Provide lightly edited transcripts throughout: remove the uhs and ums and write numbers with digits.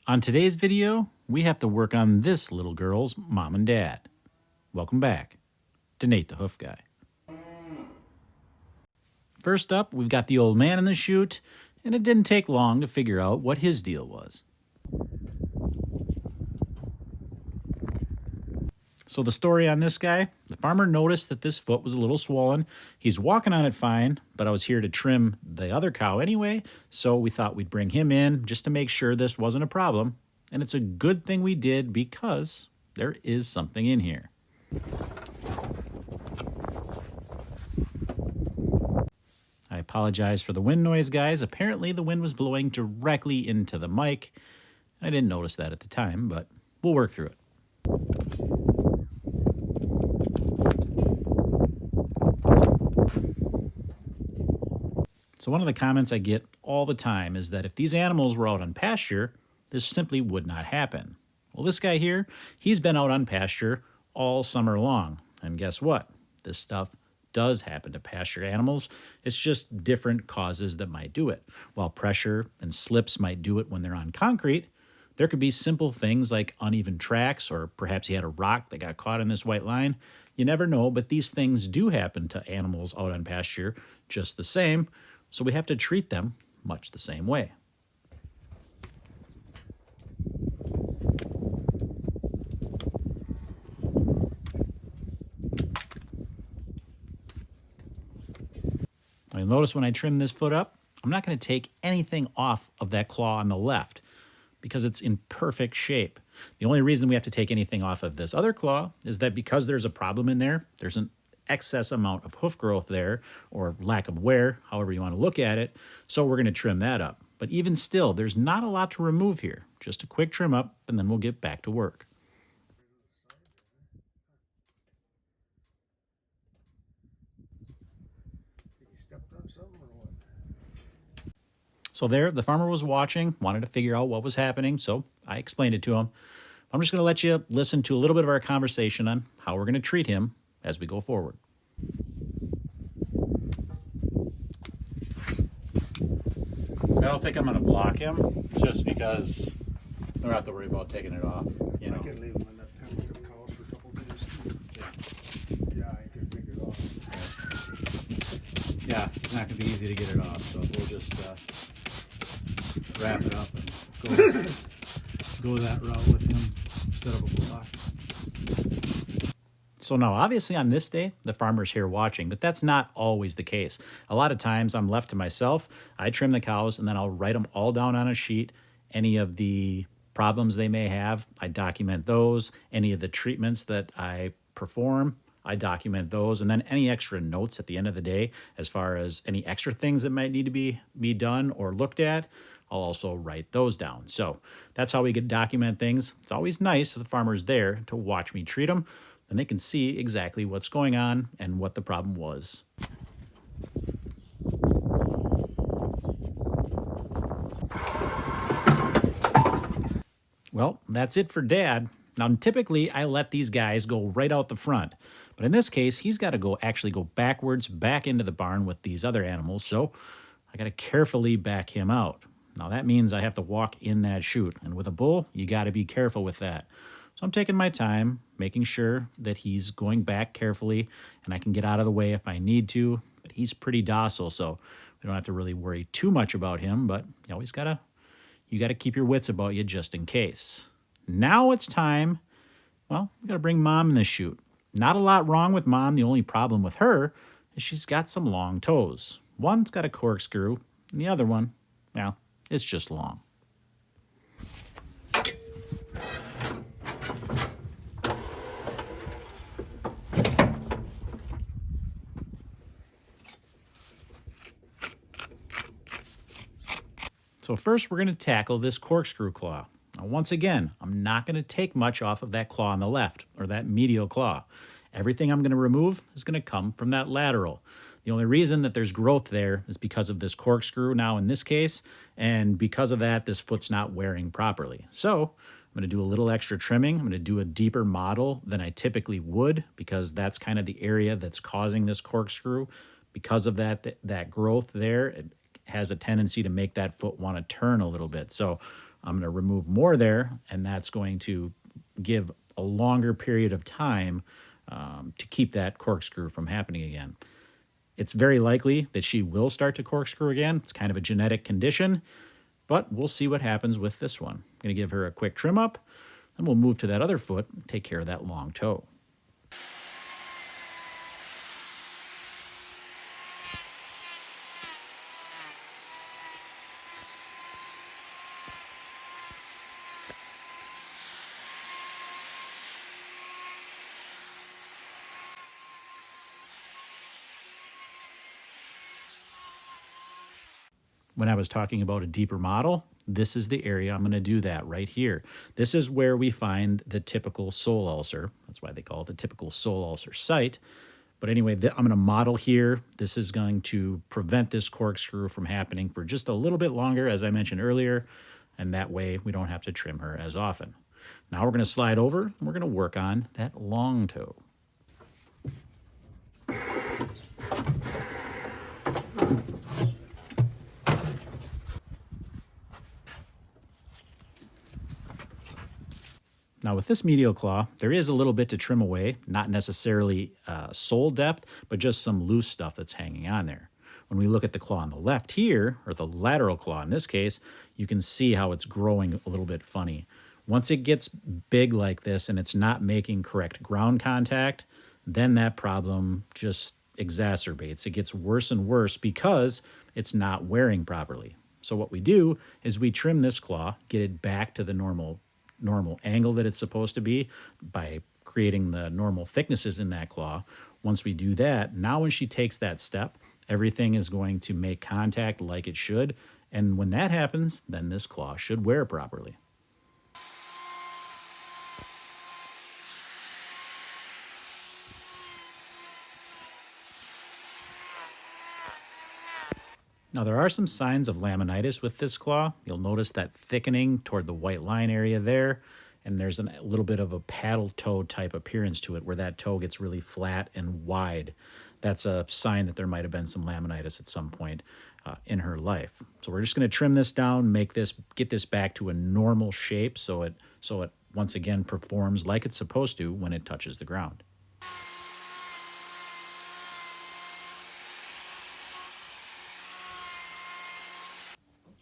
On today's video, we have to work on this little girl's mom and dad. Welcome back to Nate the Hoof Guy. First up, we've got the old man in the chute, and it didn't take long to figure out what his deal was. So the story on this guy, the farmer noticed that this foot was a little swollen. He's walking on it fine, but I was here to trim the other cow anyway, so we thought we'd bring him in just to make sure this wasn't a problem. And it's a good thing we did because there is something in here. I apologize for the wind noise, guys. Apparently the wind was blowing directly into the mic. I didn't notice that at the time, but we'll work through it. So one of the comments I get all the time is that if these animals were out on pasture, this simply would not happen. Well, this guy here, he's been out on pasture all summer long. And guess what? This stuff does happen to pasture animals. It's just different causes that might do it. While pressure and slips might do it when they're on concrete, there could be simple things like uneven tracks, or perhaps he had a rock that got caught in this white line. You never know, but these things do happen to animals out on pasture just the same. So we have to treat them much the same way. You'll notice when I trim this foot up, I'm not going to take anything off of that claw on the left because it's in perfect shape. The only reason we have to take anything off of this other claw is that because there's a problem in there, there's an excess amount of hoof growth there, or lack of wear, however you want to look at it, so we're going to trim that up. But even still, there's not a lot to remove here. Just a quick trim up, and then we'll get back to work. So there, the farmer was watching, wanted to figure out what was happening, so I explained it to him. I'm just going to let you listen to a little bit of our conversation on how we're going to treat him as we go forward. I don't think I'm going to block him just because I don't have to worry about taking it off. You know. I can leave him in that pen with the cows for a couple of days. Yeah, I can take it off. Yeah, it's not going to be easy to get it off, so we'll just wrap it up and go that route with him instead of a block. So now, obviously on this day, the farmer's here watching, but that's not always the case. A lot of times I'm left to myself. I trim the cows and then I'll write them all down on a sheet. Any of the problems they may have, I document those. Any of the treatments that I perform, I document those. And then any extra notes at the end of the day, as far as any extra things that might need to be done or looked at, I'll also write those down. So that's how we can document things. It's always nice if the farmer's there to watch me treat them. Then they can see exactly what's going on and what the problem was. Well, that's it for Dad. Now, typically, I let these guys go right out the front. But in this case, he's got to actually go backwards back into the barn with these other animals. So I got to carefully back him out. Now, that means I have to walk in that chute. And with a bull, you got to be careful with that. So I'm taking my time, making sure that he's going back carefully and I can get out of the way if I need to. But he's pretty docile, so we don't have to really worry too much about him. But you always you gotta keep your wits about you just in case. Now it's time. Well, we gotta bring Mom in the chute. Not a lot wrong with Mom. The only problem with her is she's got some long toes. One's got a corkscrew, and the other one, well, it's just long. So first we're going to tackle this corkscrew claw. Now once again, I'm not going to take much off of that claw on the left, or that medial claw. Everything I'm going to remove is going to come from that lateral. The only reason that there's growth there is because of this corkscrew now in this case, and because of that, this foot's not wearing properly. So I'm going to do a little extra trimming. I'm going to do a deeper model than I typically would because that's kind of the area that's causing this corkscrew. Because of that growth there, it has a tendency to make that foot want to turn a little bit. So I'm going to remove more there, and that's going to give a longer period of time to keep that corkscrew from happening again. It's very likely that she will start to corkscrew again. It's kind of a genetic condition, but we'll see what happens with this one. I'm going to give her a quick trim up, and we'll move to that other foot and take care of that long toe. When I was talking about a deeper model, this is the area I'm going to do that right here. This is where we find the typical sole ulcer. That's why they call it the typical sole ulcer site. But anyway, I'm going to model here. This is going to prevent this corkscrew from happening for just a little bit longer, as I mentioned earlier, and that way we don't have to trim her as often. Now we're going to slide over, and we're going to work on that long toe. Now with this medial claw, there is a little bit to trim away, not necessarily sole depth, but just some loose stuff that's hanging on there. When we look at the claw on the left here, or the lateral claw in this case, you can see how it's growing a little bit funny. Once it gets big like this and it's not making correct ground contact, then that problem just exacerbates. It gets worse and worse because it's not wearing properly. So what we do is we trim this claw, get it back to the normal angle that it's supposed to be by creating the normal thicknesses in that claw. Once we do that, now when she takes that step, everything is going to make contact like it should. And when that happens, then this claw should wear properly. Now there are some signs of laminitis with this claw. You'll notice that thickening toward the white line area there, and there's a little bit of a paddle toe type appearance to it where that toe gets really flat and wide. That's a sign that there might have been some laminitis at some point in her life. So we're just going to trim this down, get this back to a normal shape so it once again performs like it's supposed to when it touches the ground.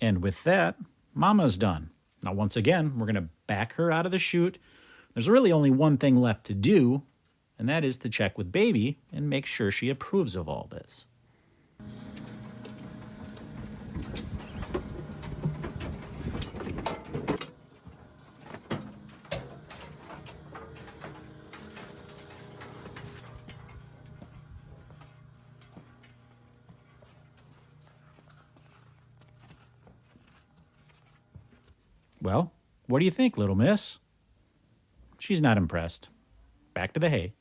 And with that, Mama's done. Now, once again, we're going to back her out of the chute. There's really only one thing left to do, and that is to check with Baby and make sure she approves of all this. Well, what do you think, little miss? She's not impressed. Back to the hay.